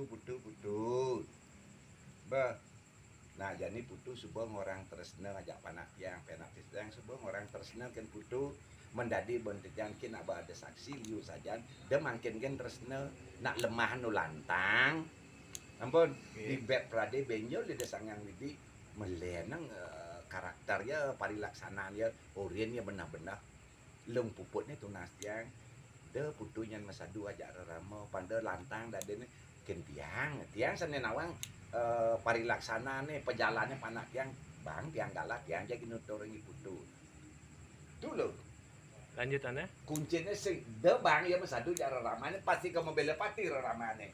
putu. Bah. Nah, jadi putu sebuah orang tersena ngajak panak yang penak yang sebuah orang tersena kan putu mendadi bentejan kin aba ada saksi liu saja dia makin kan tersena nak lemah nu lantang. Ampun, di bet prade benjol di desang yang widi melenang karakternya parilaksananya oriennya benar-benar lung puputnya tunas yang de putunya masadu aja ramo pande lantang dadene tiang senen awang parilaksana nih pejalannya panak tiang bang tiang galak tiang jadi nutoring putu tuh lo Lanjutannya? kuncinya sih de bang ya masadu aja ramane pasti kamu bela pati ramane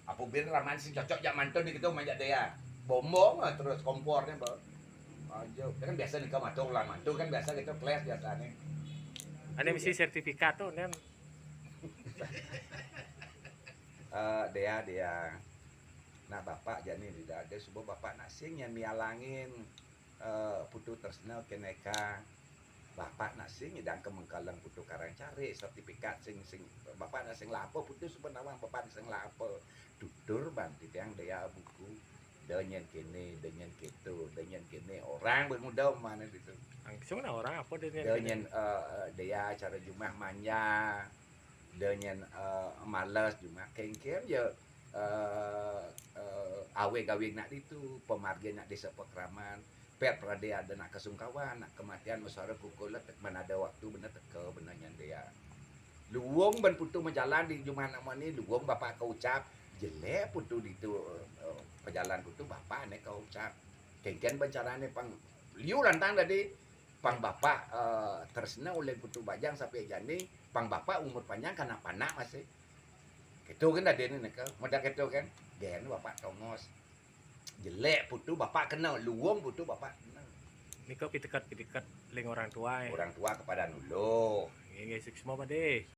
apa biar ramane sih cocok zaman tuh di gitu manjat dia bombong terus kompornya bang aja kan biasa nih kamu tuh lah mantu kan biasa gitu kelas biasanya Ada misi sertifikat tuh kan. Dia nah bapak jadi tidak ada sebuah bapak nasing yang mialangin putu tersnel keneka bapak nasing dan kemengkalan putu karang cari sertifikat sing bapak nasing lapo putu sebenarnya bapak nasing lapo tutur banti yang dia buku dengan kene orang bermuda mana itu Langsung orang apa dengan dia cara jumah manja dengan malas cuma kengkem ya awe-gawe nak itu pemarga nak desa pekraman pet prade ada nak kesungkawan nak kematian masyarakat kukulat mana ada waktu bener teka benarnya dia luwung ban putu menjalan di jumah nak mani luwung bapak kau ucap jelek putu di itu pejalan putu bapak nek kau ucap kengkem bencarane pang liu lantang tadi pang bapak tersena oleh putu bajang sampai jani pang bapak umur panjang karena panak masih itu kan ada ni nak modal itu kan gen bapak tongos jelek putu bapak kenal luwung putu bapak kenal Niko pitekat leng orang tua. orang tua kepada nulu Ini guys, semua pada.